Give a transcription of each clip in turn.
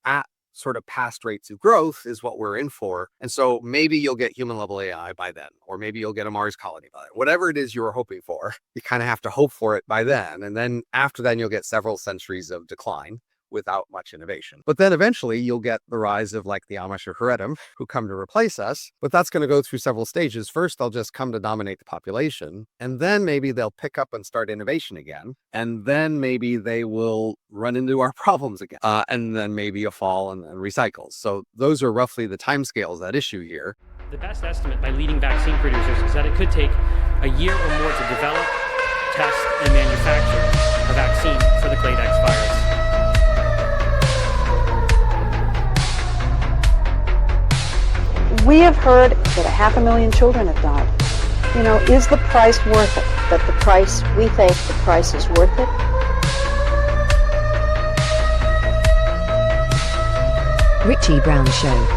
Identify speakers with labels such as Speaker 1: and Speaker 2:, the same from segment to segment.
Speaker 1: at sort of past rates of growth is what we're in for. And so maybe you'll get human level AI by then, or maybe you'll get a Mars colony by then. Whatever it is you're hoping for, you kind of have to hope for it by then. And then after then, you'll get several centuries of decline without much innovation. But then eventually you'll get the rise of like the Amish or Haredim who come to replace us. But that's going to go through several stages. First, they'll just come to dominate the population. And then maybe they'll pick up and start innovation again. And then maybe they will run into our problems again. And then maybe a fall and then recycles. So those are roughly the timescales at issue here.
Speaker 2: The best estimate by leading vaccine producers is that it could take a year or more to develop, test, and manufacture a vaccine for the clade X virus.
Speaker 3: We have heard that 500,000 children have died. Is the price worth it? That the price, we think the price is worth it?
Speaker 4: Richie Brown Show.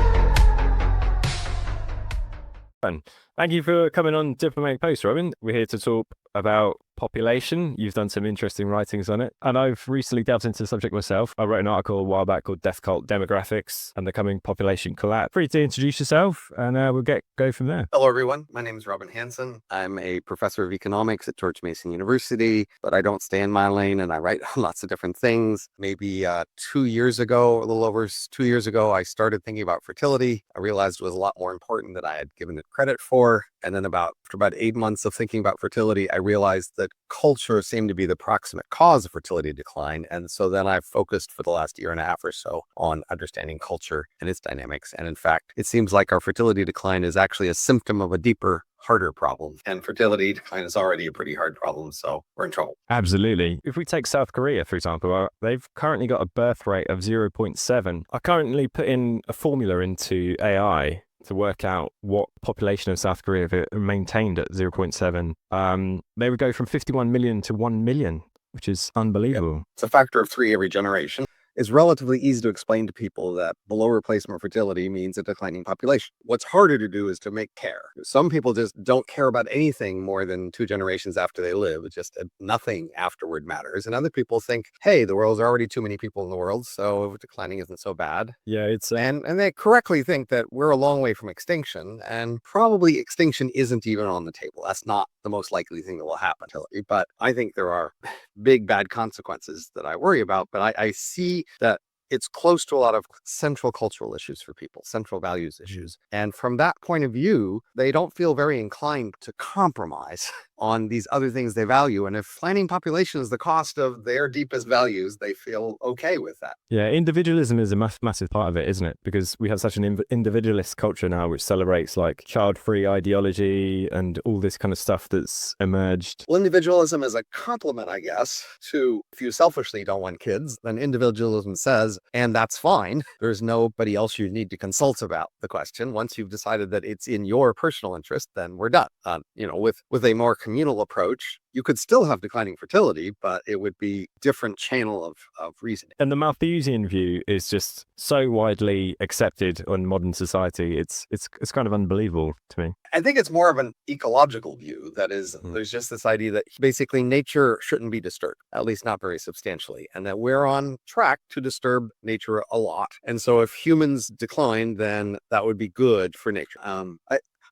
Speaker 5: Thank you for coming on Diplomatic Post, Robin. We're here to talk about population. You've done some interesting writings on it, and I've recently delved into the subject myself. I wrote an article a while back called Death Cult Demographics and the Coming Population Collapse. Free to introduce yourself, and we'll go from there.
Speaker 1: Hello, everyone. My name is Robin Hanson. I'm a professor of economics at George Mason University, but I don't stay in my lane, and I write on lots of different things. Maybe 2 years ago, a little over 2 years ago, I started thinking about fertility. I realized it was a lot more important than I had given it credit for. And then after about 8 months of thinking about fertility, I realized that culture seemed to be the proximate cause of fertility decline. And so then I focused for the last year and a half or so on understanding culture and its dynamics. And in fact, it seems like our fertility decline is actually a symptom of a deeper, harder problem. And fertility decline is already a pretty hard problem, so we're in trouble.
Speaker 5: Absolutely. If we take South Korea, for example, they've currently got a birth rate of 0.7. I currently put in a formula into AI to work out what population of South Korea, if it maintained at 0.7, they would go from 51 million to 1 million, which is unbelievable.
Speaker 1: It's a factor of 3 every generation. It's relatively easy to explain to people that below replacement fertility means a declining population. What's harder to do is to make care. Some people just don't care about anything more than 2 generations after they live. It's just nothing afterward matters. And other people think, hey, the world's already too many people in the world, so declining isn't so bad.
Speaker 5: Yeah, it's
Speaker 1: and they correctly think that we're a long way from extinction, and probably extinction isn't even on the table. That's not the most likely thing that will happen. But I think there are big bad consequences that I worry about. But I see that it's close to a lot of central cultural issues for people, central values issues. And from that point of view, they don't feel very inclined to compromise on these other things they value. And if planning population is the cost of their deepest values, they feel okay with that.
Speaker 5: Yeah, individualism is a massive part of it, isn't it? Because we have such an individualist culture now, which celebrates like child-free ideology and all this kind of stuff that's emerged.
Speaker 1: Well, individualism is a complement, I guess, to if you selfishly don't want kids, then individualism says, and that's fine. There's nobody else you need to consult about the question. Once you've decided that it's in your personal interest, then we're done. With a more communal approach, you could still have declining fertility, but it would be different channel of reasoning.
Speaker 5: And the Malthusian view is just so widely accepted in modern society. It's kind of unbelievable to me.
Speaker 1: I think it's more of an ecological view. That is, there's just this idea that basically nature shouldn't be disturbed, at least not very substantially, and that we're on track to disturb nature a lot. And so if humans decline, then that would be good for nature.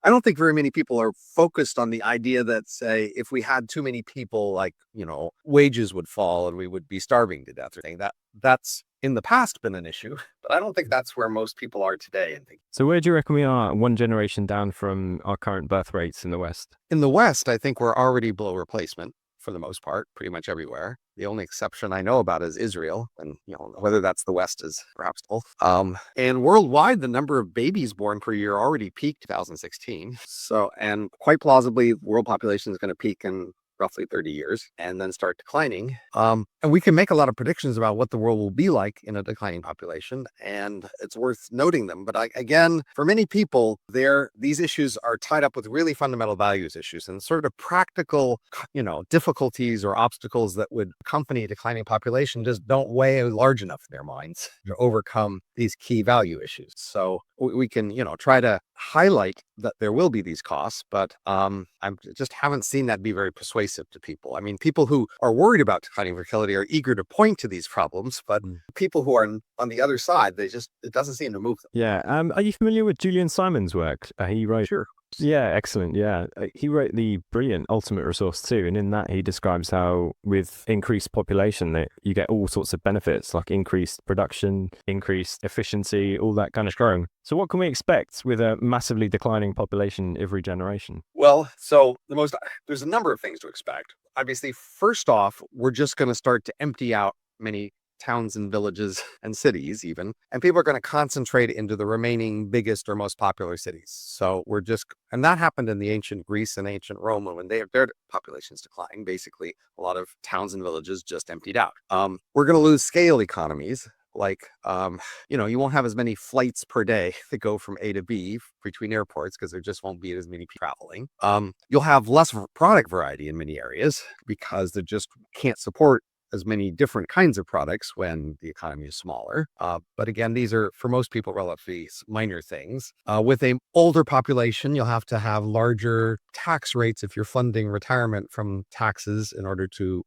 Speaker 1: I don't think very many people are focused on the idea that, say, if we had too many people, wages would fall and we would be starving to death or anything. That's in the past been an issue, but I don't think that's where most people are today.
Speaker 5: So where do you reckon we are one generation down from our current birth rates in the West?
Speaker 1: In the West, I think we're already below replacement for the most part, pretty much everywhere. The only exception I know about is Israel, and whether that's the West is perhaps both. And worldwide, the number of babies born per year already peaked 2016. So, and quite plausibly, world population is going to peak in roughly 30 years and then start declining. And we can make a lot of predictions about what the world will be like in a declining population, and it's worth noting them. But again, for many people, these issues are tied up with really fundamental values issues and sort of practical, difficulties or obstacles that would accompany a declining population just don't weigh large enough in their minds to overcome these key value issues. So we can, try to highlight that there will be these costs, but I just haven't seen that be very persuasive to people. I mean, people who are worried about declining fertility are eager to point to these problems, but people who are on the other side, it doesn't seem to move them.
Speaker 5: Yeah. Are you familiar with Julian Simon's work? He wrote.
Speaker 1: Sure.
Speaker 5: Yeah, excellent. Yeah. He wrote the brilliant Ultimate Resource 2, and in that he describes how with increased population that you get all sorts of benefits like increased production, increased efficiency, all that kind of growing. So what can we expect with a massively declining population every generation?
Speaker 1: Well, so there's a number of things to expect. Obviously, first off, we're just going to start to empty out many towns and villages and cities even, and people are going to concentrate into the remaining biggest or most popular cities. So and that happened in the ancient Greece and ancient Rome when their populations declined. Basically, a lot of towns and villages just emptied out. We're going to lose scale economies. Like, you won't have as many flights per day that go from A to B between airports because there just won't be as many people traveling. You'll have less product variety in many areas because they just can't support as many different kinds of products when the economy is smaller. But again, these are, for most people, relatively minor things. With an older population, you'll have to have larger tax rates if you're funding retirement from taxes in order to,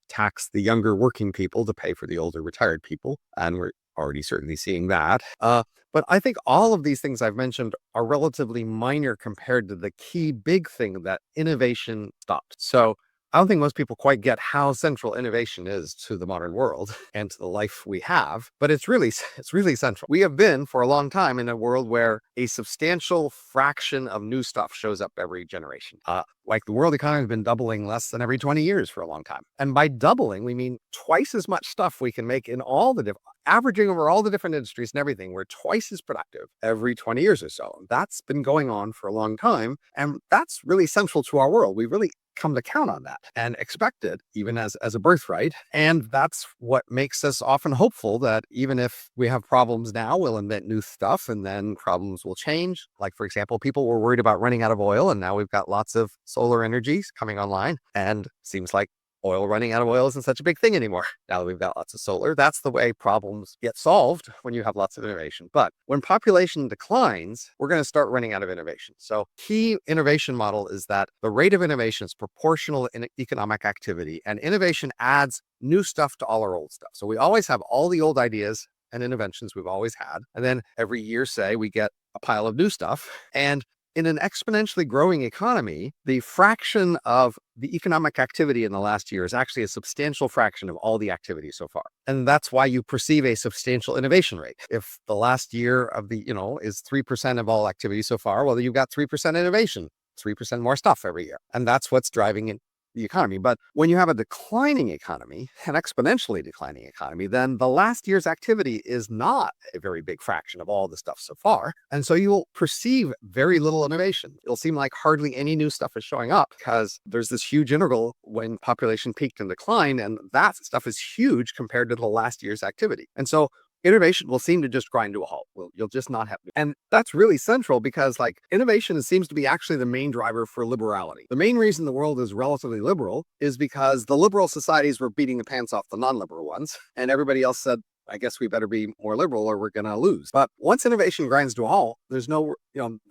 Speaker 1: tax the younger working people to pay for the older retired people. And we're already certainly seeing that. But I think all of these things I've mentioned are relatively minor compared to the key big thing that innovation stopped. So I don't think most people quite get how central innovation is to the modern world and to the life we have, but it's really central. We have been for a long time in a world where a substantial fraction of new stuff shows up every generation. Like the world economy has been doubling less than every 20 years for a long time. And by doubling, we mean twice as much stuff we can make in all the different, averaging over all the different industries and everything. We're twice as productive every 20 years or so. That's been going on for a long time. And that's really central to our world. We really come to count on that and expect it even as a birthright. And that's what makes us often hopeful that even if we have problems now, we'll invent new stuff and then problems will change. Like, for example, people were worried about running out of oil, and now we've got lots of solar energy coming online, and seems like running out of oil isn't such a big thing anymore. Now that we've got lots of solar, that's the way problems get solved when you have lots of innovation. But when population declines, we're going to start running out of innovation. So key innovation model is that the rate of innovation is proportional in economic activity, and innovation adds new stuff to all our old stuff. So we always have all the old ideas and inventions we've always had. And then every year, say, we get a pile of new stuff. And in an exponentially growing economy, the fraction of the economic activity in the last year is actually a substantial fraction of all the activity so far. And that's why you perceive a substantial innovation rate. If the last year of is 3% of all activity so far, well, you've got 3% innovation, 3% more stuff every year. And that's what's driving it. The economy. But when you have a declining economy, an exponentially declining economy, then the last year's activity is not a very big fraction of all the stuff so far. And so you'll perceive very little innovation. It'll seem like hardly any new stuff is showing up because there's this huge interval when population peaked and declined, and that stuff is huge compared to the last year's activity. And so innovation will seem to just grind to a halt. You'll just not have. And that's really central because innovation seems to be actually the main driver for liberality. The main reason the world is relatively liberal is because the liberal societies were beating the pants off the non-liberal ones, and everybody else said, I guess we better be more liberal or we're going to lose. But once innovation grinds to a halt, there's no,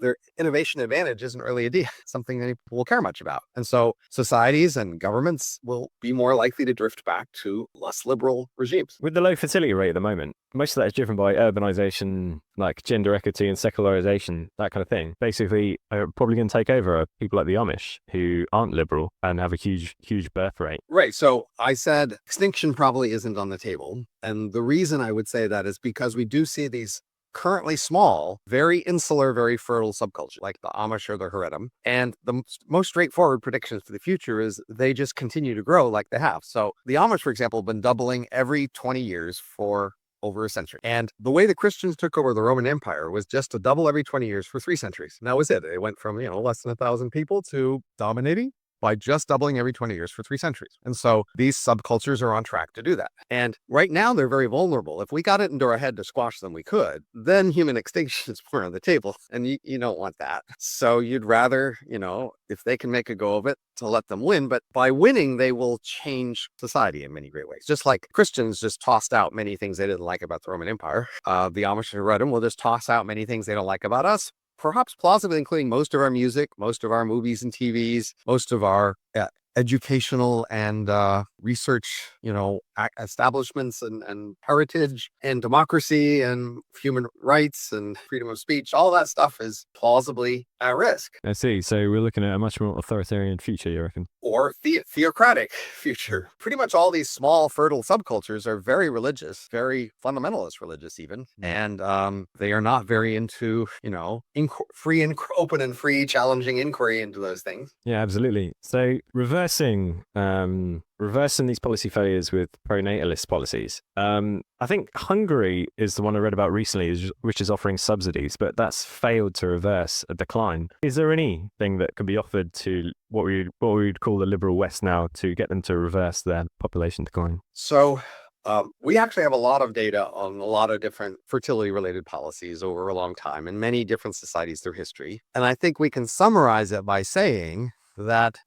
Speaker 1: their innovation advantage isn't really something that people will care much about. And so societies and governments will be more likely to drift back to less liberal regimes.
Speaker 5: With the low fertility rate at the moment, most of that is driven by urbanization, like gender equity and secularization, that kind of thing. Basically, probably going to take over people like the Amish who aren't liberal and have a huge birth rate.
Speaker 1: Right. So I said extinction probably isn't on the table. And the reason I would say that is because we do see these currently small, very insular, very fertile subculture like the Amish or the Haredim. And the most straightforward predictions for the future is they just continue to grow like they have. So the Amish, for example, have been doubling every 20 years for over a century. And the way the Christians took over the Roman Empire was just to double every 20 years for 3 centuries. And that was it. It went from, less than 1,000 people to dominating by just doubling every 20 years for 3 centuries. And so these subcultures are on track to do that. And right now they're very vulnerable. If we got it into our head to squash them, we could. Then human extinction is more on the table. And you don't want that. So you'd rather, if they can make a go of it, to let them win. But by winning, they will change society in many great ways. Just like Christians just tossed out many things they didn't like about the Roman Empire. The Amish and Haredim will just toss out many things they don't like about us. perhaps plausibly including most of our music, most of our movies and TVs, most of our educational and research, establishments and heritage and democracy and human rights and freedom of speech, all that stuff is plausibly at risk.
Speaker 5: I see. So we're looking at a much more authoritarian future, you reckon?
Speaker 1: Or theocratic future. Pretty much all these small, fertile subcultures are very religious, very fundamentalist religious even. And they are not very into, free and open and free, challenging inquiry into those things.
Speaker 5: Yeah, absolutely. So reversing these policy failures with pronatalist policies. I think Hungary is the one I read about recently, which is offering subsidies, but that's failed to reverse a decline. Is there anything that could be offered to what we would call the liberal West now to get them to reverse their population decline?
Speaker 1: So we actually have a lot of data on a lot of different fertility-related policies over a long time in many different societies through history. And I think we can summarize it by saying that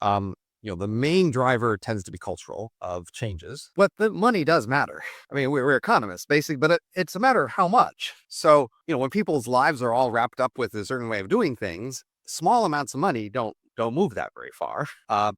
Speaker 1: the main driver tends to be cultural of changes, but the money does matter. I mean, we're economists, basically, but it's a matter of how much. So, when people's lives are all wrapped up with a certain way of doing things, small amounts of money don't move that very far,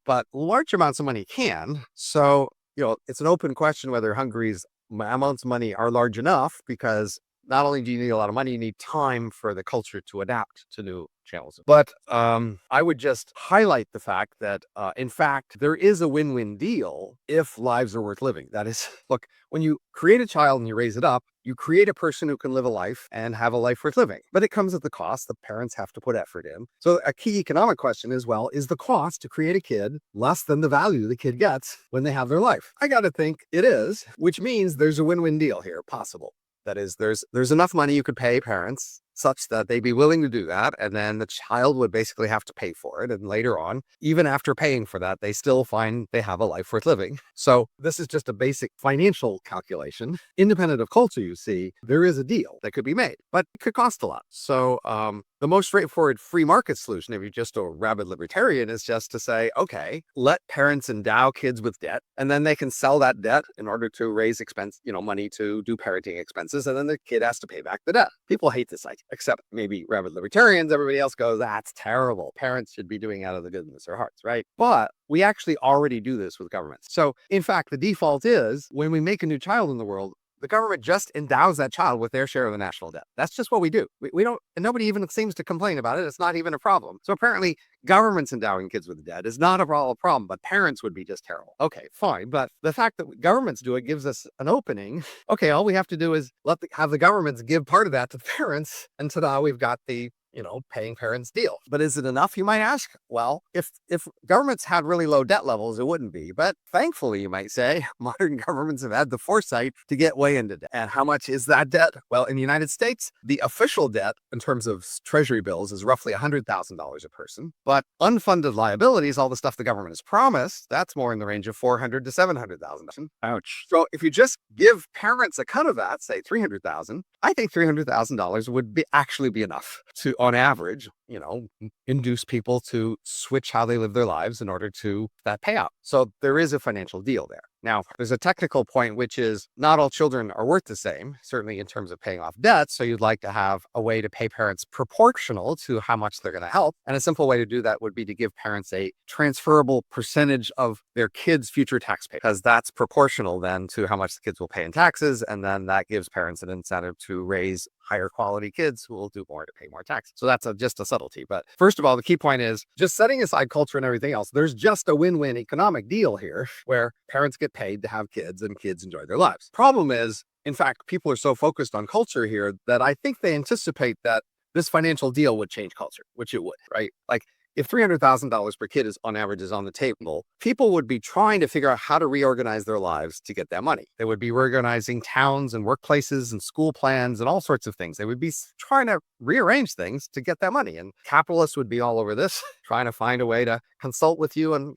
Speaker 1: but large amounts of money can. So, it's an open question whether Hungary's amounts of money are large enough, because not only do you need a lot of money, you need time for the culture to adapt to new channels. But I would just highlight the fact that, in fact, there is a win-win deal if lives are worth living. That is, look, when you create a child and you raise it up, you create a person who can live a life and have a life worth living. But it comes at the cost. The parents have to put effort in. So a key economic question is, well, is the cost to create a kid less than the value the kid gets when they have their life? I got to think it is, which means there's a win-win deal here possible. That is, there's enough money you could pay parents such that they'd be willing to do that, and then the child would basically have to pay for it. And later on, even after paying for that, they still find they have a life worth living. So this is just a basic financial calculation. Independent of culture, you see, there is a deal that could be made, but it could cost a lot. So the most straightforward free market solution, if you're just a rabid libertarian, is just to say, okay, let parents endow kids with debt, and then they can sell that debt in order to raise money to do parenting expenses, and then the kid has to pay back the debt. People hate this idea, except maybe rabid libertarians. Everybody else goes, that's terrible. Parents should be doing out of the goodness of their hearts, right? But we actually already do this with governments. So in fact, the default is when we make a new child in the world, the government just endows that child with their share of the national debt. That's just what we do. We don't, and nobody even seems to complain about it. It's not even a problem. So apparently governments endowing kids with debt is not a problem, but parents would be just terrible. Okay, fine. But the fact that governments do it gives us an opening. Okay, all we have to do is have the governments give part of that to the parents. And ta-da, we've got the paying parents deal. But is it enough, you might ask? Well, if governments had really low debt levels, it wouldn't be. But thankfully, you might say, modern governments have had the foresight to get way into debt. And how much is that debt? Well, in the United States, the official debt in terms of treasury bills is roughly $100,000 a person. But unfunded liabilities, all the stuff the government has promised, that's more in the range of $400,000 to $700,000.
Speaker 5: Ouch.
Speaker 1: So if you just give parents a cut of that, say $300,000, I think $300,000 would actually be enough to, on average, induce people to switch how they live their lives in order to that payout. So there is a financial deal there. Now, there's a technical point, which is not all children are worth the same, certainly in terms of paying off debt. So you'd like to have a way to pay parents proportional to how much they're going to help. And a simple way to do that would be to give parents a transferable percentage of their kids' future tax pay, because that's proportional then to how much the kids will pay in taxes. And then that gives parents an incentive to raise higher quality kids who will do more to pay more tax. So that's just a subtlety. But first of all, the key point is, just setting aside culture and everything else, there's just a win-win economic deal here where parents get paid to have kids and kids enjoy their lives. Problem is, in fact, people are so focused on culture here that I think they anticipate that this financial deal would change culture, which it would, right? Like, if $300,000 per kid is on average is on the table, people would be trying to figure out how to reorganize their lives to get that money. They would be reorganizing towns and workplaces and school plans and all sorts of things. They would be trying to rearrange things to get that money. And capitalists would be all over this, trying to find a way to consult with you and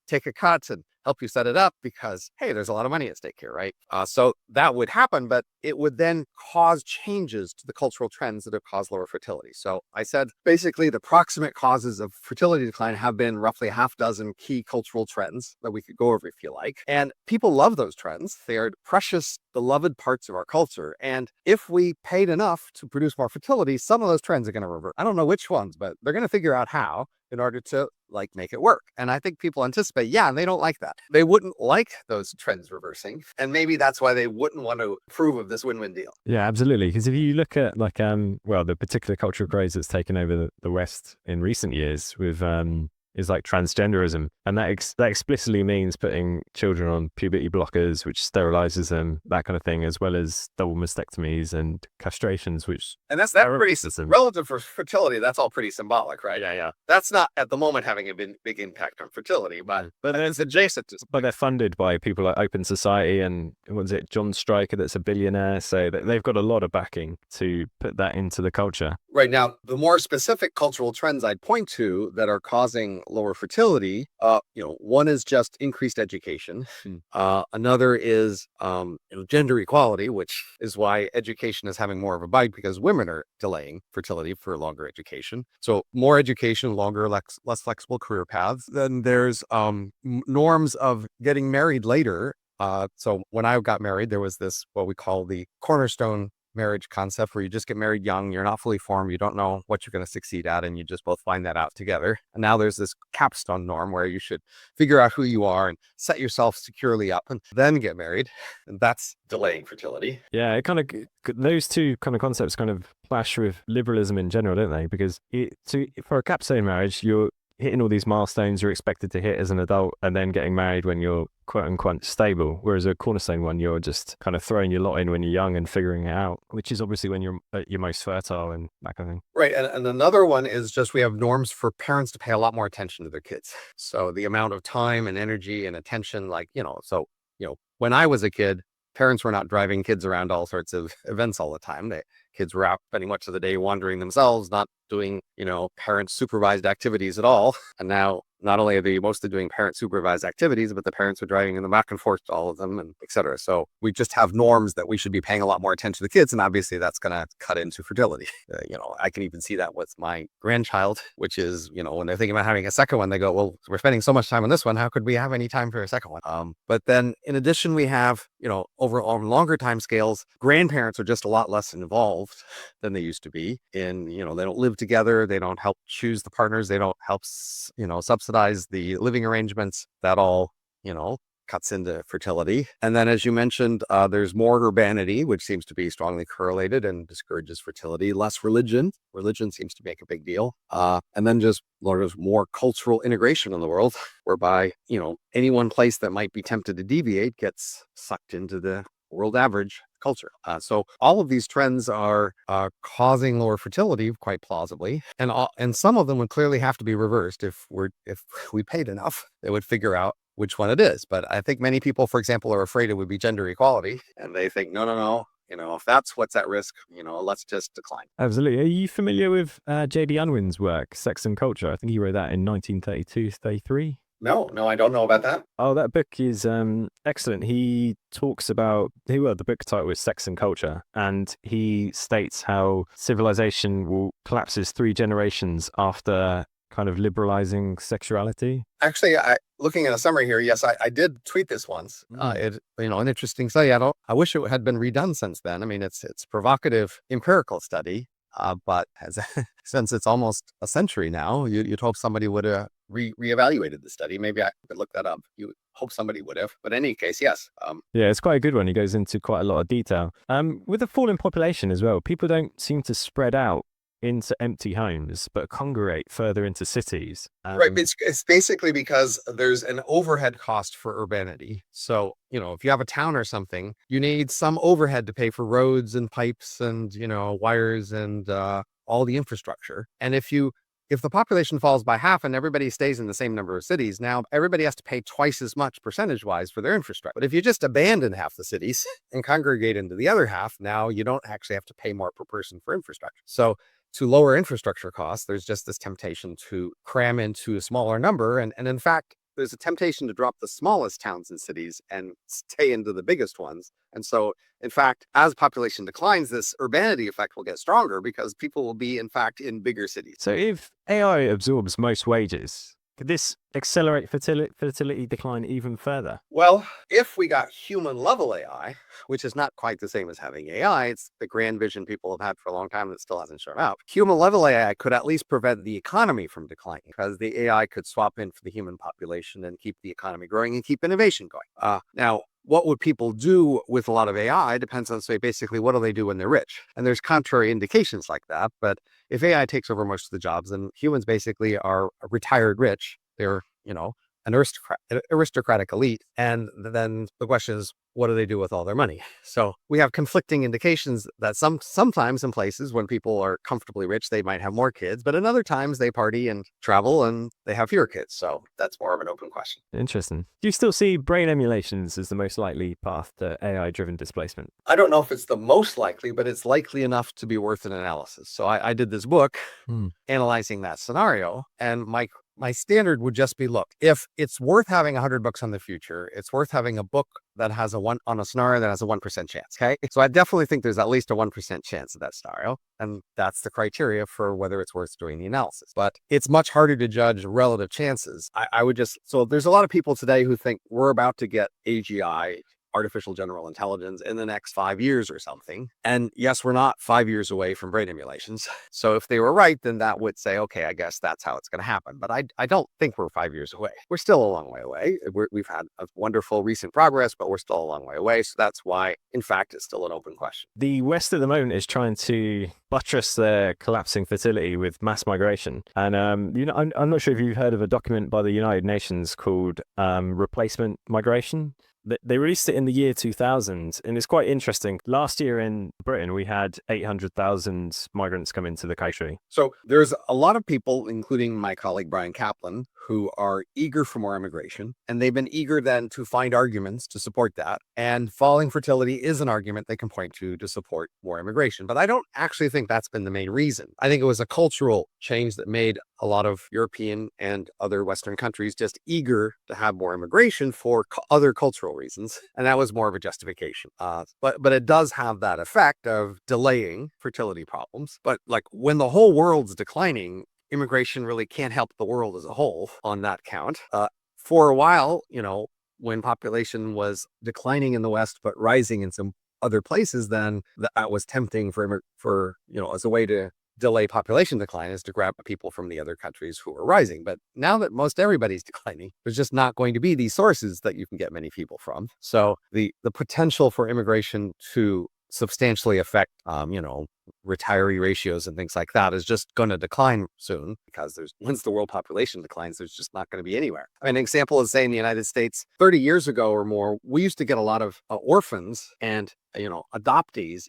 Speaker 1: take a cut and help you set it up because, hey, there's a lot of money at stake here, right? So that would happen, but it would then cause changes to the cultural trends that have caused lower fertility. So I said, basically, the proximate causes of fertility decline have been roughly half dozen key cultural trends that we could go over if you like. And people love those trends. They are precious beloved parts of our culture. And if we paid enough to produce more fertility, some of those trends are going to revert. I don't know which ones, but they're going to figure out how in order to like make it work. And I think people anticipate, yeah, and they don't like that. They wouldn't like those trends reversing. And maybe that's why they wouldn't want to approve of this win-win deal.
Speaker 5: Yeah, absolutely. Because if you look at like well, the particular cultural craze that's taken over the West in recent years with is like transgenderism, and that explicitly means putting children on puberty blockers, which sterilizes them, that kind of thing, as well as double mastectomies and castrations, which
Speaker 1: and that's pretty relative for fertility. That's all pretty symbolic, right?
Speaker 5: Yeah.
Speaker 1: That's not at the moment having a big impact on fertility, but it's adjacent to.
Speaker 5: But they're funded by people like Open Society and what is it, John Stryker, that's a billionaire. So they've got a lot of backing to put that into the culture.
Speaker 1: Right now, the more specific cultural trends I'd point to that are causing lower fertility, one is just increased education. Another is gender equality, which is why education is having more of a bite because women are delaying fertility for longer education. So more education, longer, less flexible career paths. Then there's norms of getting married later. So when I got married, there was this, what we call the cornerstone marriage concept, where you just get married young, you're not fully formed, you don't know what you're going to succeed at, and you just both find that out together. And now there's this capstone norm where you should figure out who you are and set yourself securely up and then get married. And that's delaying fertility.
Speaker 5: Yeah, it kind of, those two kind of concepts kind of clash with liberalism in general, don't they? Because for a capstone marriage, you're hitting all these milestones you're expected to hit as an adult, and then getting married when you're quote unquote stable. Whereas a cornerstone one, you're just kind of throwing your lot in when you're young and figuring it out, which is obviously when you're at your most fertile and that kind of thing.
Speaker 1: Right. And another one is just we have norms for parents to pay a lot more attention to their kids. So the amount of time and energy and attention, when I was a kid, parents were not driving kids around all sorts of events all the time. Kids were out spending much of the day wandering themselves, not doing, parent supervised activities at all. And now not only are they mostly doing parent supervised activities, but the parents are driving them back and forth to all of them, and et cetera. So we just have norms that we should be paying a lot more attention to the kids. And obviously that's going to cut into fertility. I can even see that with my grandchild, which is, when they're thinking about having a second one, they go, well, we're spending so much time on this one. How could we have any time for a second one? But then in addition, we have, over on longer time scales, grandparents are just a lot less involved than they used to be in, they don't live together. They don't help choose the partners. They don't help, subsidize the living arrangements. That all, cuts into fertility. And then, as you mentioned, there's more urbanity, which seems to be strongly correlated and discourages fertility. Less religion. Religion seems to make a big deal. And then just there's more cultural integration in the world, whereby, any one place that might be tempted to deviate gets sucked into the world average culture. So all of these trends are causing lower fertility quite plausibly, and some of them would clearly have to be reversed if we paid enough. They would figure out which one it is. But I think many people, for example, are afraid it would be gender equality, and they think no. If that's what's at risk, let's just decline.
Speaker 5: Absolutely. Are you familiar with J.D. Unwin's work, Sex and Culture? I think he wrote that in 1932-33.
Speaker 1: No, I don't know about that.
Speaker 5: Oh, that book is excellent. He talks about, the book title is Sex and Culture, and he states how civilization collapses 3 generations after kind of liberalizing sexuality.
Speaker 1: Actually, looking at a summary here, yes, I did tweet this once. An interesting study. I wish it had been redone since then. I mean, it's provocative empirical study, but since it's almost a century now, you'd hope somebody would have reevaluated the study. Maybe I could look that up. You would hope somebody would have. But in any case, yes.
Speaker 5: Yeah, it's quite a good one. He goes into quite a lot of detail. With the falling population as well, people don't seem to spread out into empty homes, but congregate further into cities.
Speaker 1: Right. It's basically because there's an overhead cost for urbanity. So, if you have a town or something, you need some overhead to pay for roads and pipes and, wires and all the infrastructure. And if the population falls by half and everybody stays in the same number of cities, now everybody has to pay twice as much percentage-wise for their infrastructure. But if you just abandon half the cities and congregate into the other half, now you don't actually have to pay more per person for infrastructure. So to lower infrastructure costs, there's just this temptation to cram into a smaller number. And in fact, there's a temptation to drop the smallest towns and cities and stay into the biggest ones. And so, in fact, as population declines, this urbanity effect will get stronger because people will be, in fact, in bigger cities.
Speaker 5: So if AI absorbs most wages, Could this accelerate fertility decline even further?
Speaker 1: Well, if we got human level AI, which is not quite the same as having AI, it's the grand vision people have had for a long time that still hasn't shown up. Human level AI could at least prevent the economy from declining because the AI could swap in for the human population and keep the economy growing and keep innovation going. Now, what would people do with a lot of AI depends on, say, basically, what do they do when they're rich? And there's contrary indications like that. But if AI takes over most of the jobs, then humans basically are retired rich. They're, an aristocratic elite. And then the question is, what do they do with all their money? So we have conflicting indications that sometimes in places when people are comfortably rich, they might have more kids, but in other times they party and travel and they have fewer kids. So that's more of an open question.
Speaker 5: Interesting. Do you still see brain emulations as the most likely path to AI-driven displacement?
Speaker 1: I don't know if it's the most likely, but it's likely enough to be worth an analysis. So I did this book analyzing that scenario, and my standard would just be, look, if it's worth having 100 books on the future, it's worth having a book that has a scenario that has a 1% chance. Okay. So I definitely think there's at least a 1% chance of that scenario. And that's the criteria for whether it's worth doing the analysis. But it's much harder to judge relative chances. So there's a lot of people today who think we're about to get AGI, artificial general intelligence, in the next 5 years or something. And yes, we're not 5 years away from brain emulations. So if they were right, then that would say, okay, I guess that's how it's going to happen. But I don't think we're 5 years away. We're still a long way away. We've had a wonderful recent progress, but we're still a long way away. So that's why, in fact, it's still an open question.
Speaker 5: The West at the moment is trying to buttress their collapsing fertility with mass migration. And, I'm not sure if you've heard of a document by the United Nations called Replacement Migration. They released it in the year 2000, and it's quite interesting. Last year in Britain, we had 800,000 migrants come into the country.
Speaker 1: So there's a lot of people, including my colleague Brian Kaplan, who are eager for more immigration, and they've been eager then to find arguments to support that. And falling fertility is an argument they can point to support more immigration. But I don't actually think that's been the main reason. I think it was a cultural change that made a lot of European and other Western countries just eager to have more immigration for other cultural reasons. And that was more of a justification. But it does have that effect of delaying fertility problems. But like when the whole world's declining, immigration really can't help the world as a whole on that count. For a while, when population was declining in the West, but rising in some other places, then that was tempting for as a way to delay population decline, is to grab people from the other countries who are rising. But now that most everybody's declining, there's just not going to be these sources that you can get many people from. So the potential for immigration to substantially affect, retiree ratios and things like that is just going to decline soon, because once the world population declines, there's just not going to be anywhere. An example is, say, in the United States, 30 years ago or more, we used to get a lot of orphans and adoptees,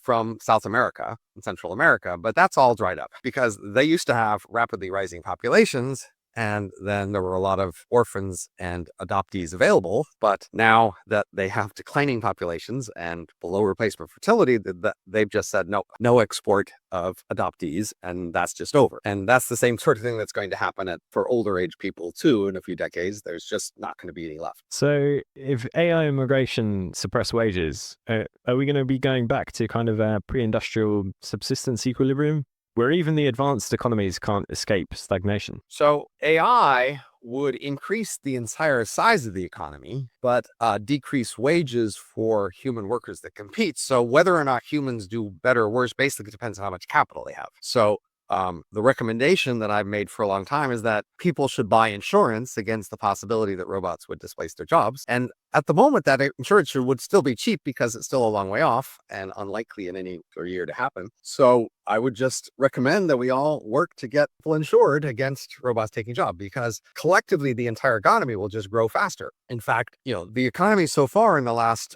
Speaker 1: from South America and Central America, but that's all dried up because they used to have rapidly rising populations. And then there were a lot of orphans and adoptees available. But now that they have declining populations and below replacement fertility, they've just said, no export of adoptees. And that's just over. And that's the same sort of thing that's going to happen for older age people, too. In a few decades, there's just not going to be any left.
Speaker 5: So if AI immigration suppress wages, are we going to be going back to kind of a pre-industrial subsistence equilibrium, where even the advanced economies can't escape stagnation?
Speaker 1: So AI would increase the entire size of the economy, but decrease wages for human workers that compete. So whether or not humans do better or worse basically depends on how much capital they have. So the recommendation that I've made for a long time is that people should buy insurance against the possibility that robots would displace their jobs. And at the moment, that insurance would still be cheap because it's still a long way off and unlikely in any year to happen. So I would just recommend that we all work to get people insured against robots taking jobs, because collectively the entire economy will just grow faster. In fact, the economy so far in the last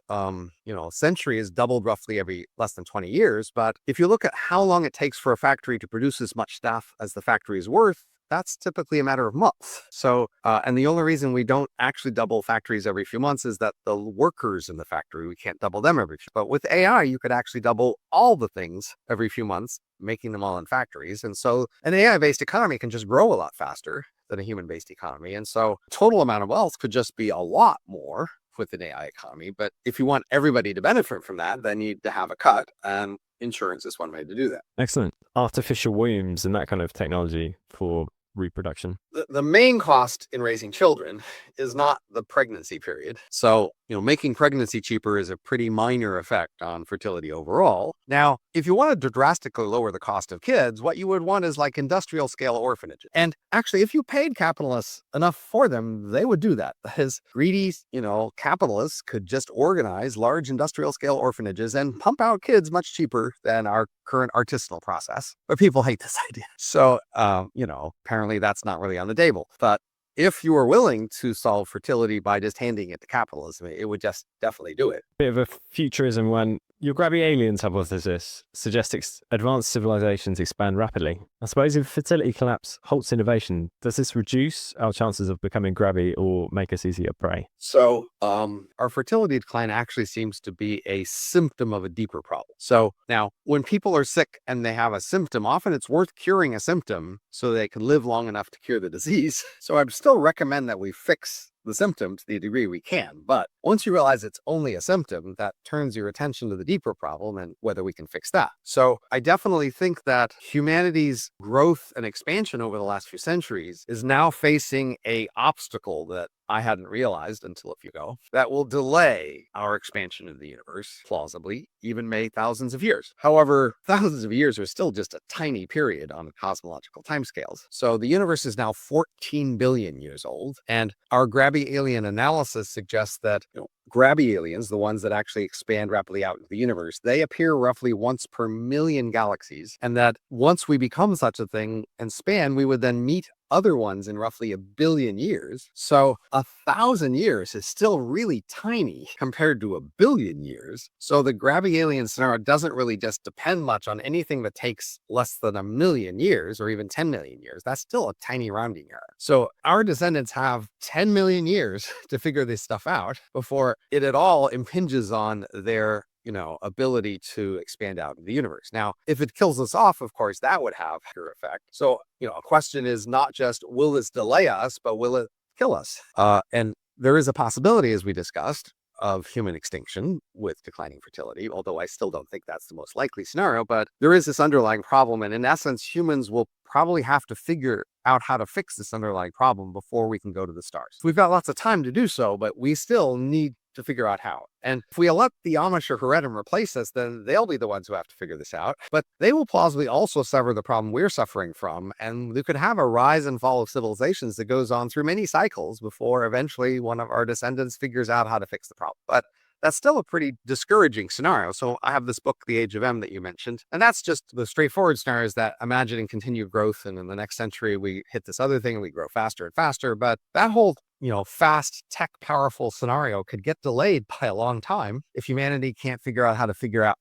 Speaker 1: century has doubled roughly every less than 20 years. But if you look at how long it takes for a factory to produce as much stuff as the factory is worth, that's typically a matter of months. So, and the only reason we don't actually double factories every few months is that the workers in the factory, we can't double them every few. But with AI, you could actually double all the things every few months, making them all in factories. And so an AI-based economy can just grow a lot faster than a human-based economy. And so total amount of wealth could just be a lot more with an AI economy. But if you want everybody to benefit from that, then you need to have a cut. And insurance is one way to do that.
Speaker 5: Excellent. Artificial wombs and that kind of technology for reproduction?
Speaker 1: The main cost in raising children is not the pregnancy period. So, making pregnancy cheaper is a pretty minor effect on fertility overall. Now, if you wanted to drastically lower the cost of kids, what you would want is like industrial scale orphanages. And actually, if you paid capitalists enough for them, they would do that. Because greedy, capitalists could just organize large industrial scale orphanages and pump out kids much cheaper than our current artisanal process. But people hate this idea. So, apparently that's not really on the table. But if you were willing to solve fertility by just handing it to capitalism, it would just definitely do it.
Speaker 5: Bit of a futurism one. Your grabby aliens hypothesis suggests advanced civilizations expand rapidly. I suppose if fertility collapse halts innovation, does this reduce our chances of becoming grabby or make us easier prey?
Speaker 1: So our fertility decline actually seems to be a symptom of a deeper problem. So now when people are sick and they have a symptom, often it's worth curing a symptom so they can live long enough to cure the disease. So I'd still recommend that we fix the symptom to the degree we can. But once you realize it's only a symptom, that turns your attention to the deeper problem and whether we can fix that. So I definitely think that humanity's growth and expansion over the last few centuries is now facing a obstacle that I hadn't realized until a few ago that will delay our expansion of the universe, plausibly, even may thousands of years. However, thousands of years are still just a tiny period on cosmological timescales. So the universe is now 14 billion years old, and our grabby alien analysis suggests that grabby aliens, the ones that actually expand rapidly out into the universe, they appear roughly once per million galaxies, and that once we become such a thing and span, we would then meet other ones in roughly 1 billion years. So 1,000 years is still really tiny compared to 1 billion years. So the grabby alien scenario doesn't really just depend much on anything that takes less than 1 million years or even 10 million years. That's still a tiny rounding error. So our descendants have 10 million years to figure this stuff out before it at all impinges on their ability to expand out in the universe. Now, if it kills us off, of course, that would have a effect. So, a question is not just, will this delay us, but will it kill us? And there is a possibility, as we discussed, of human extinction with declining fertility, although I still don't think that's the most likely scenario. But there is this underlying problem. And in essence, humans will probably have to figure out how to fix this underlying problem before we can go to the stars. We've got lots of time to do so, but we still need to figure out how. And if we let the Amish or Haredim replace us, then they'll be the ones who have to figure this out. But they will plausibly also suffer the problem we're suffering from. And we could have a rise and fall of civilizations that goes on through many cycles before eventually one of our descendants figures out how to fix the problem. But that's still a pretty discouraging scenario. So I have this book, The Age of M, that you mentioned. And that's just the straightforward scenario is that imagining continued growth. And in the next century, we hit this other thing and we grow faster and faster. But that whole fast, tech powerful scenario could get delayed by a long time if humanity can't figure out how to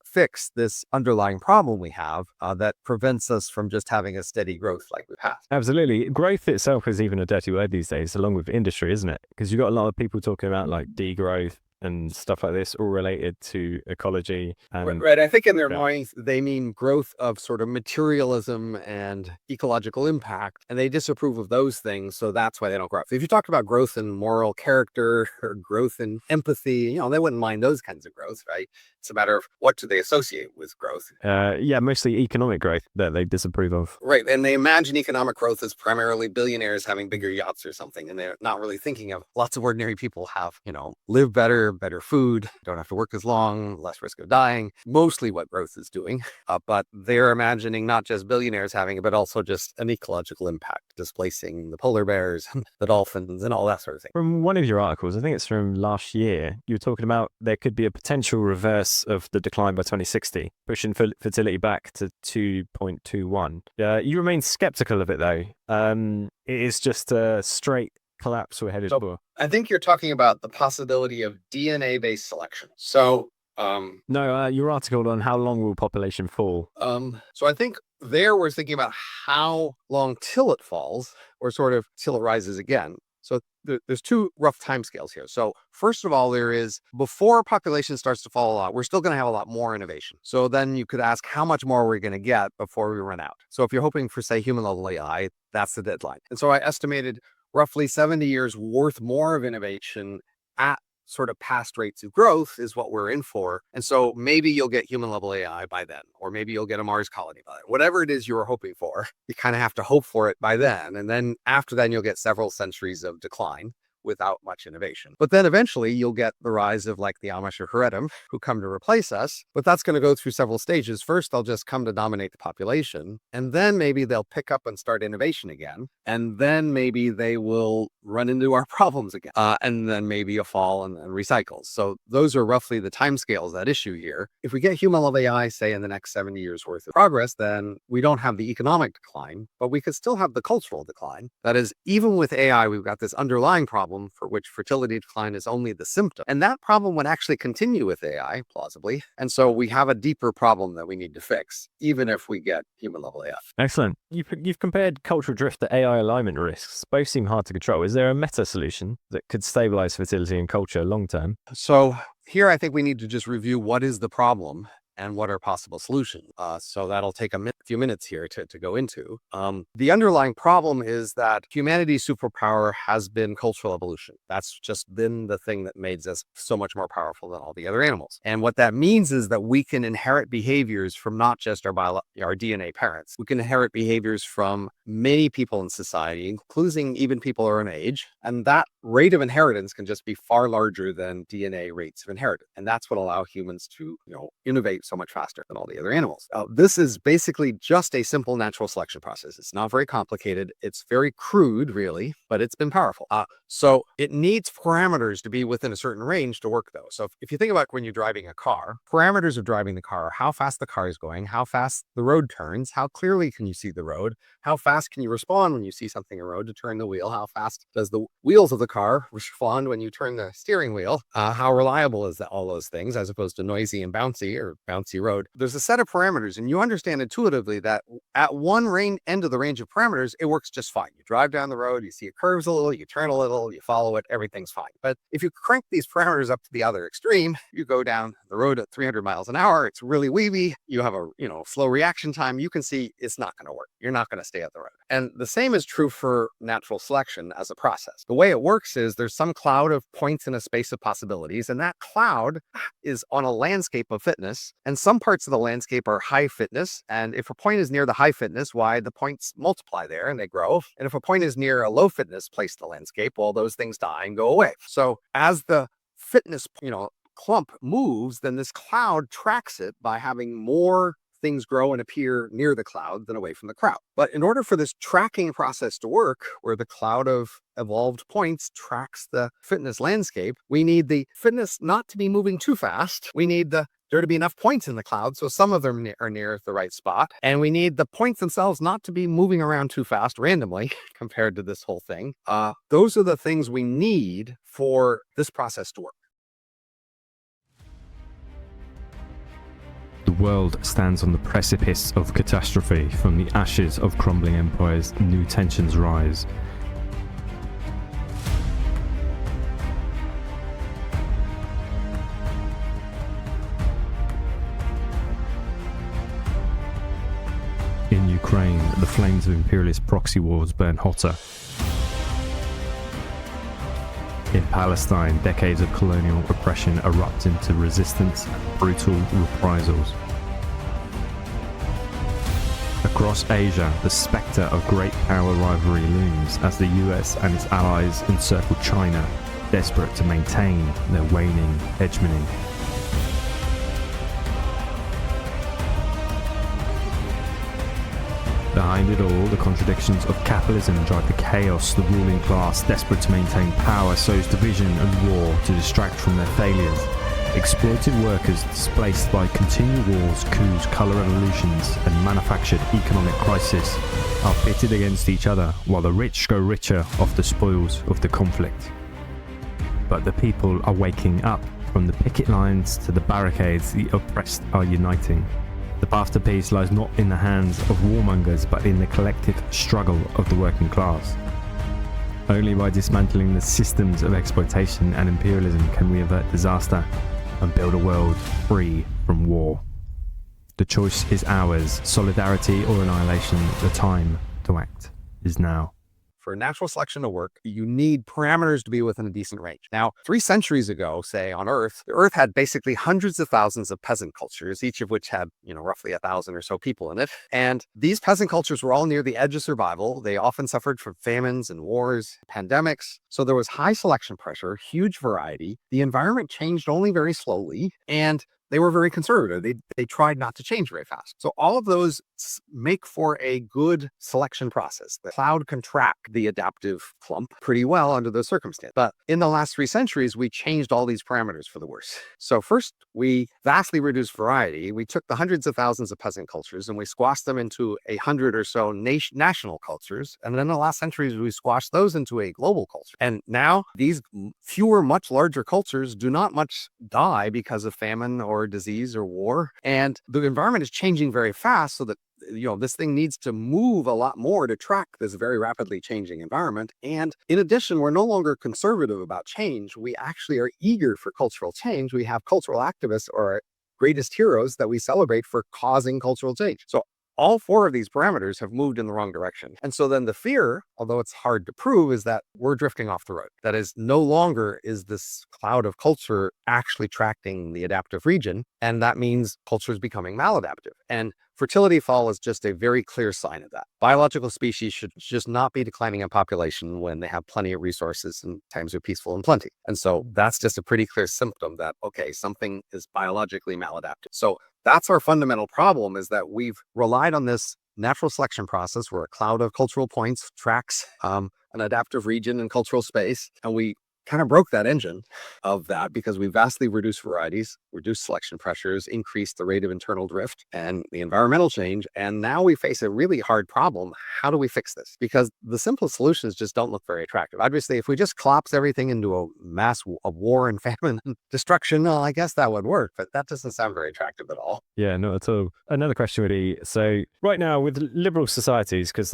Speaker 1: fix this underlying problem we have that prevents us from just having a steady growth like we've had.
Speaker 5: Absolutely. Growth itself is even a dirty word these days, along with industry, isn't it? Because you've got a lot of people talking about like degrowth and stuff like this, all related to ecology. And,
Speaker 1: right. I think in their minds, they mean growth of sort of materialism and ecological impact, and they disapprove of those things. So that's why they don't grow. If you talked about growth in moral character or growth in empathy, they wouldn't mind those kinds of growth, right? It's a matter of what do they associate with growth.
Speaker 5: Mostly economic growth that they disapprove of.
Speaker 1: Right. And they imagine economic growth as primarily billionaires having bigger yachts or something. And they're not really thinking of lots of ordinary people have, live better food, don't have to work as long, less risk of dying, mostly what growth is doing. But they're imagining not just billionaires having it, but also just an ecological impact, displacing the polar bears, the dolphins, and all that sort of thing.
Speaker 5: From one of your articles, I think it's from last year, you were talking about there could be a potential reverse of the decline by 2060, pushing fertility back to 2.21. You remain skeptical of it, though. It is just a straight collapse we're headed for.
Speaker 1: I think you're talking about the possibility of DNA-based selection. So,
Speaker 5: no, your article on how long will population fall.
Speaker 1: So I think there we're thinking about how long till it falls, or sort of till it rises again. So there's two rough timescales here. So first of all, there is before population starts to fall a lot, we're still going to have a lot more innovation. So then you could ask how much more we're going to get before we run out. So if you're hoping for, say, human level AI, that's the deadline. And so I estimated roughly 70 years worth more of innovation at sort of past rates of growth is what we're in for. And so maybe you'll get human level AI by then, or maybe you'll get a Mars colony by then. Whatever it is you were hoping for, you kind of have to hope for it by then. And then after then, you'll get several centuries of decline without much innovation. But then eventually you'll get the rise of like the Amish or Haredim who come to replace us. But that's going to go through several stages. First, they'll just come to dominate the population. And then maybe they'll pick up and start innovation again. And then maybe they will run into our problems again. And then maybe a fall and then recycles. So those are roughly the timescales at issue here. If we get human level AI, say in the next 70 years worth of progress, then we don't have the economic decline, but we could still have the cultural decline. That is, even with AI, we've got this underlying problem for which fertility decline is only the symptom. And that problem would actually continue with AI, plausibly. And so we have a deeper problem that we need to fix, even if we get human level AI.
Speaker 5: Excellent. You've compared cultural drift to AI alignment risks. Both seem hard to control. Is there a meta solution that could stabilize fertility and culture long term?
Speaker 1: So here, I think we need to just review what is the problem and what are possible solutions. So that'll take a few minutes here to go into. The underlying problem is that humanity's superpower has been cultural evolution. That's just been the thing that made us so much more powerful than all the other animals. And what that means is that we can inherit behaviors from not just our DNA parents. We can inherit behaviors from many people in society, including even people our own age. And that rate of inheritance can just be far larger than DNA rates of inheritance. And that's what allows humans to, innovate so much faster than all the other animals. This is basically just a simple natural selection process. It's not very complicated. It's very crude, really, but it's been powerful. So it needs parameters to be within a certain range to work, though. So if you think about when you're driving a car, parameters of driving the car, how fast the car is going, how fast the road turns, how clearly can you see the road, how fast can you respond when you see something in the road to turn the wheel, how fast does the wheels of the car respond when you turn the steering wheel, how reliable is that, all those things, as opposed to noisy and bouncy road. There's a set of parameters, and you understand intuitively that at one end of the range of parameters, it works just fine. You drive down the road, you see it curves a little, you turn a little, you follow it, everything's fine. But if you crank these parameters up to the other extreme, you go down the road at 300 miles an hour, it's really wavy, you have a slow reaction time, you can see it's not going to work. You're not going to stay at the road. And the same is true for natural selection as a process. The way it works is there's some cloud of points in a space of possibilities, and that cloud is on a landscape of fitness, and some parts of the landscape are high fitness. And if a point is near the high fitness, the points multiply there and they grow. And if a point is near a low fitness place in the landscape, well, those things die and go away. So as the fitness, clump moves, then this cloud tracks it by having more things grow and appear near the cloud than away from the crowd. But in order for this tracking process to work, where the cloud of evolved points tracks the fitness landscape, we need the fitness not to be moving too fast. We need there to be enough points in the cloud, so some of them are near the right spot. And we need the points themselves not to be moving around too fast randomly compared to this whole thing. Those are the things we need for this process to work.
Speaker 5: The world stands on the precipice of catastrophe. From the ashes of crumbling empires, new tensions rise. In Ukraine, the flames of imperialist proxy wars burn hotter. In Palestine, decades of colonial oppression erupt into resistance and brutal reprisals. Across Asia, the spectre of great power rivalry looms as the US and its allies encircle China, desperate to maintain their waning hegemony. Behind it all, the contradictions of capitalism drive the chaos. The ruling class, desperate to maintain power, sows division and war to distract from their failures. Exploited workers displaced by continual wars, coups, colour revolutions and manufactured economic crisis are pitted against each other, while the rich grow richer off the spoils of the conflict. But the people are waking up. From the picket lines to the barricades, the oppressed are uniting. The path to peace lies not in the hands of warmongers, but in the collective struggle of the working class. Only by dismantling the systems of exploitation and imperialism can we avert disaster and build a world free from war. The choice is ours, solidarity or annihilation. The time to act is now.
Speaker 1: for natural selection to work, you need parameters to be within a decent range. Now, 3 centuries ago, say on Earth, the Earth had basically hundreds of thousands of peasant cultures, each of which had, roughly 1,000 or so people in it. And these peasant cultures were all near the edge of survival. They often suffered from famines and wars, pandemics. So there was high selection pressure, huge variety. The environment changed only very slowly, and they were very conservative. They tried not to change very fast. So all of those make for a good selection process. The cloud can track the adaptive clump pretty well under those circumstances. But in the last 3 centuries, we changed all these parameters for the worse. So first, we vastly reduced variety. We took the hundreds of thousands of peasant cultures and we squashed them into 100 or so national cultures. And then in the last centuries, we squashed those into a global culture. And now these fewer, much larger cultures do not much die because of famine or disease or war. And the environment is changing very fast so that this thing needs to move a lot more to track this very rapidly changing environment. And in addition, we're no longer conservative about change. We actually are eager for cultural change. We have cultural activists or our greatest heroes that we celebrate for causing cultural change. So all 4 of these parameters have moved in the wrong direction. And so then the fear, although it's hard to prove, is that we're drifting off the road. That is, no longer is this cloud of culture actually tracking the adaptive region. And that means culture is becoming maladaptive. And fertility fall is just a very clear sign of that. Biological species should just not be declining in population when they have plenty of resources and times are peaceful and plenty. And so that's just a pretty clear symptom that, okay, something is biologically maladaptive. So that's our fundamental problem, is that we've relied on this natural selection process where a cloud of cultural points tracks an adaptive region and cultural space. And we kind of broke that engine of that because we vastly reduced varieties, reduced selection pressures, increased the rate of internal drift and the environmental change. And now we face a really hard problem. How do we fix this? Because the simple solutions just don't look very attractive. Obviously, if we just collapse everything into a mass of war and famine and destruction, well, I guess that would work, but that doesn't sound very attractive at all.
Speaker 5: Yeah, not at all. Another question would be, so right now with liberal societies, because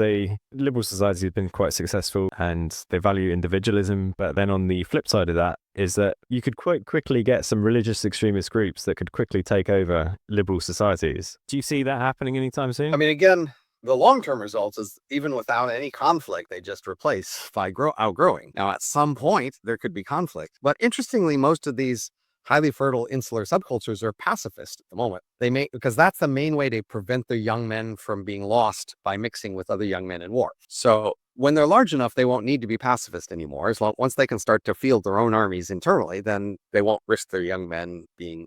Speaker 5: liberal societies have been quite successful and they value individualism, but then on the flip side of that is that you could quite quickly get some religious extremist groups that could quickly take over liberal societies. Do you see that happening anytime soon?
Speaker 1: I mean, again, the long-term result is even without any conflict, they just replace by outgrowing. Now, at some point, there could be conflict. But interestingly, most of these highly fertile insular subcultures are pacifist at the moment. Because that's the main way to prevent their young men from being lost by mixing with other young men in war. So when they're large enough, they won't need to be pacifist anymore. Once they can start to field their own armies internally, then they won't risk their young men being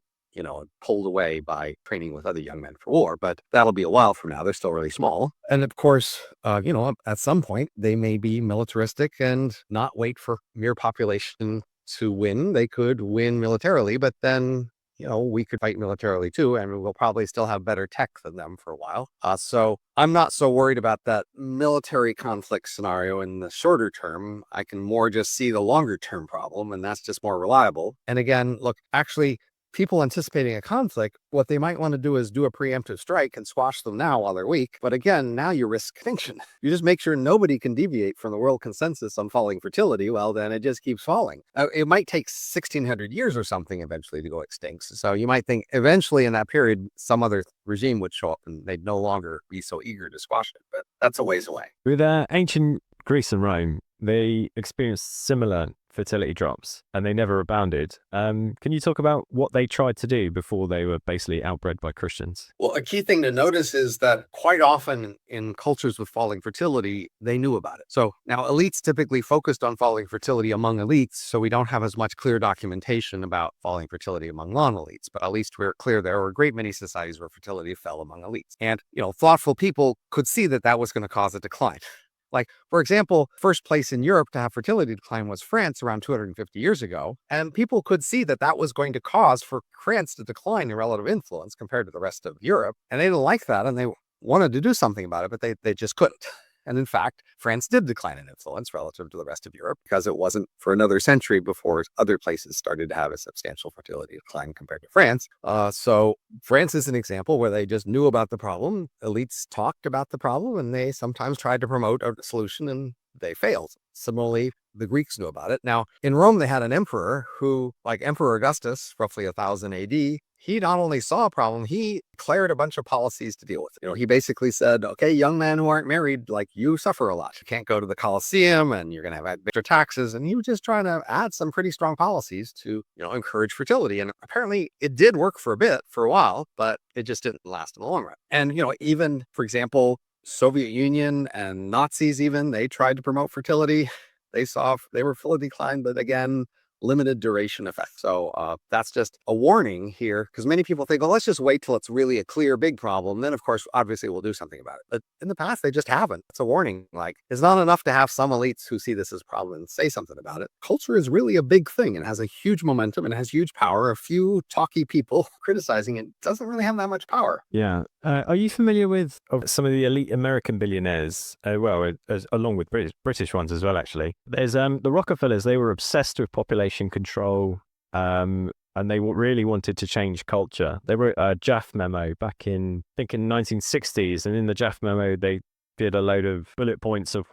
Speaker 1: pulled away by training with other young men for war. But that'll be a while from now. They're still really small. And of course, at some point, they may be militaristic and not wait for mere population to win. They could win militarily, but then, we could fight militarily too, and we'll probably still have better tech than them for a while. So I'm not so worried about that military conflict scenario in the shorter term. I can more just see the longer term problem, and that's just more reliable. And again, look, actually, people anticipating a conflict, what they might want to do is do a preemptive strike and squash them now while they're weak. But again, now you risk extinction. You just make sure nobody can deviate from the world consensus on falling fertility. Well, then it just keeps falling. It might take 1,600 years or something eventually to go extinct. So you might think eventually in that period, some other regime would show up and they'd no longer be so eager to squash it. But that's a ways away.
Speaker 5: With ancient Greece and Rome, they experienced similar fertility drops and they never rebounded. Can you talk about what they tried to do before they were basically outbred by Christians?
Speaker 1: Well, a key thing to notice is that quite often in cultures with falling fertility, they knew about it. So now elites typically focused on falling fertility among elites, so we don't have as much clear documentation about falling fertility among non-elites, but at least we're clear there were a great many societies where fertility fell among elites. And, thoughtful people could see that that was going to cause a decline. Like, for example, first place in Europe to have fertility decline was France around 250 years ago. And people could see that that was going to cause for France to decline in relative influence compared to the rest of Europe. And they didn't like that. And they wanted to do something about it, but they just couldn't. And in fact, France did decline in influence relative to the rest of Europe because it wasn't for another century before other places started to have a substantial fertility decline compared to France. So France is an example where they just knew about the problem. Elites talked about the problem and they sometimes tried to promote a solution and they failed. Similarly, the Greeks knew about it. Now, in Rome, they had an emperor who, like Emperor Augustus, roughly 1000 AD, he not only saw a problem, he declared a bunch of policies to deal with it. He basically said, okay, young men who aren't married, like, you suffer a lot. You can't go to the Coliseum and you're going to have extra taxes. And he was just trying to add some pretty strong policies to, encourage fertility. And apparently it did work for a while, but it just didn't last in the long run. And, even, for example, Soviet Union and Nazis, even, they tried to promote fertility. They were full of decline, but again, limited duration effect. So that's just a warning here, because many people think, well, let's just wait till it's really a clear big problem. Then, of course, obviously we'll do something about it. But in the past, they just haven't. It's a warning. Like, it's not enough to have some elites who see this as a problem and say something about it. Culture is really a big thing and has a huge momentum and has huge power. A few talky people criticizing it doesn't really have that much power.
Speaker 5: Yeah. Are you familiar with some of the elite American billionaires? Along with British ones as well, actually. There's the Rockefellers. They were obsessed with population control, and they really wanted to change culture. They wrote a Jaff memo back in, I think, in 1960s, and in the Jaff memo, they did a load of bullet points of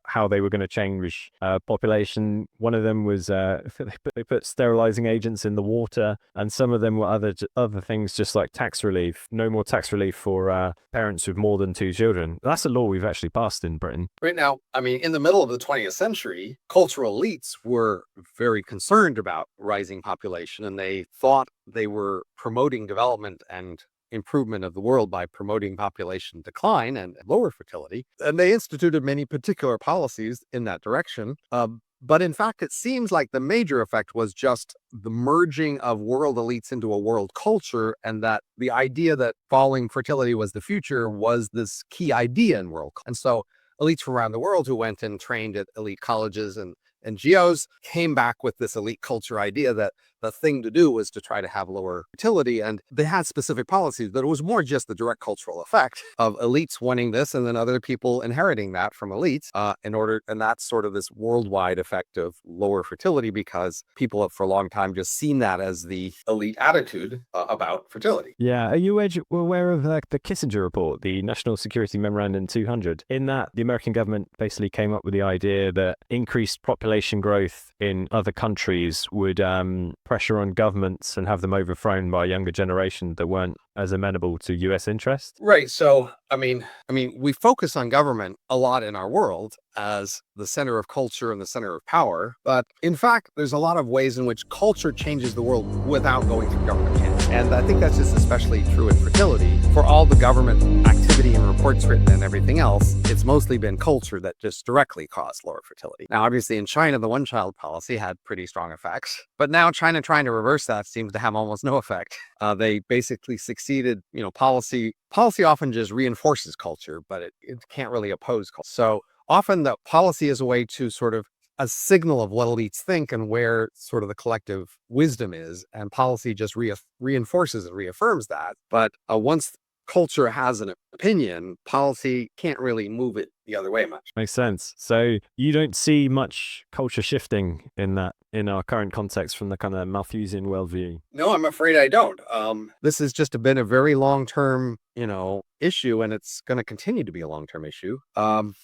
Speaker 5: how they were going to change population. One of them was they put sterilizing agents in the water, and some of them were other things, just like tax relief. No more tax relief for parents with more than 2 children. That's a law we've actually passed in Britain.
Speaker 1: Right now, in the middle of the 20th century, cultural elites were very concerned about rising population, and they thought they were promoting development and improvement of the world by promoting population decline and lower fertility. And they instituted many particular policies in that direction. But in fact, it seems like the major effect was just the merging of world elites into a world culture, and that the idea that falling fertility was the future was this key idea in world. And so elites from around the world who went and trained at elite colleges and NGOs came back with this elite culture idea that the thing to do was to try to have lower fertility. And they had specific policies, but it was more just the direct cultural effect of elites wanting this and then other people inheriting that from elites and that's sort of this worldwide effect of lower fertility, because people have for a long time just seen that as the elite attitude about fertility.
Speaker 5: Yeah. Are you aware of the Kissinger report, the National Security Memorandum 200? In that, the American government basically came up with the idea that increased population growth in other countries would pressure on governments and have them overthrown by a younger generation that weren't as amenable to US interest.
Speaker 1: Right. So, we focus on government a lot in our world as the center of culture and the center of power. But in fact, there's a lot of ways in which culture changes the world without going through government channels. And I think that's just especially true in fertility. For all the government activity and reports written and everything else, it's mostly been culture that just directly caused lower fertility. Now, obviously in China, the one-child policy had pretty strong effects. But now China trying to reverse that seems to have almost no effect. They basically succeeded. Policy often just reinforces culture, but it can't really oppose culture. So often the policy is a way to sort of a signal of what elites think and where sort of the collective wisdom is, and policy just reinforces and reaffirms that. But once culture has an opinion, policy can't really move it the other way much.
Speaker 5: Makes sense. So you don't see much culture shifting in our current context from the kind of Malthusian worldview?
Speaker 1: No, I'm afraid I don't. This has just been a very long-term, issue, and it's going to continue to be a long-term issue.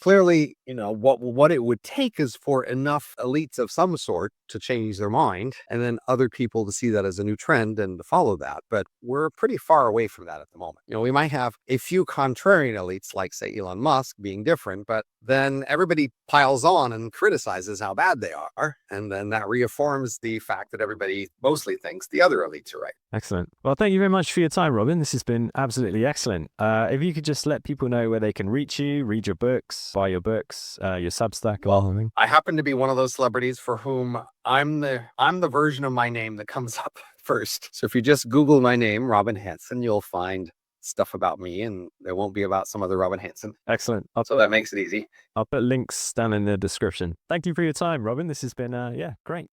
Speaker 1: Clearly, what it would take is for enough elites of some sort to change their mind, and then other people to see that as a new trend and to follow that. But we're pretty far away from that at the moment. We might have a few contrarian elites, like, say, Elon Musk, being different, but then everybody piles on and criticizes how bad they are, and then that reaffirms the fact that everybody mostly thinks the other elites are right.
Speaker 5: Excellent. Well, thank you very much for your time, Robin. This has been absolutely excellent. If you could just let people know where they can reach you, read your books, buy your books, your Substack, or anything.
Speaker 1: I happen to be one of those celebrities for whom I'm the version of my name that comes up first. So if you just Google my name, Robin Hanson, you'll find stuff about me, and there won't be about some other Robin Hanson.
Speaker 5: Excellent.
Speaker 1: So that makes it easy.
Speaker 5: I'll put links down in the description. Thank you for your time, Robin. This has been, great.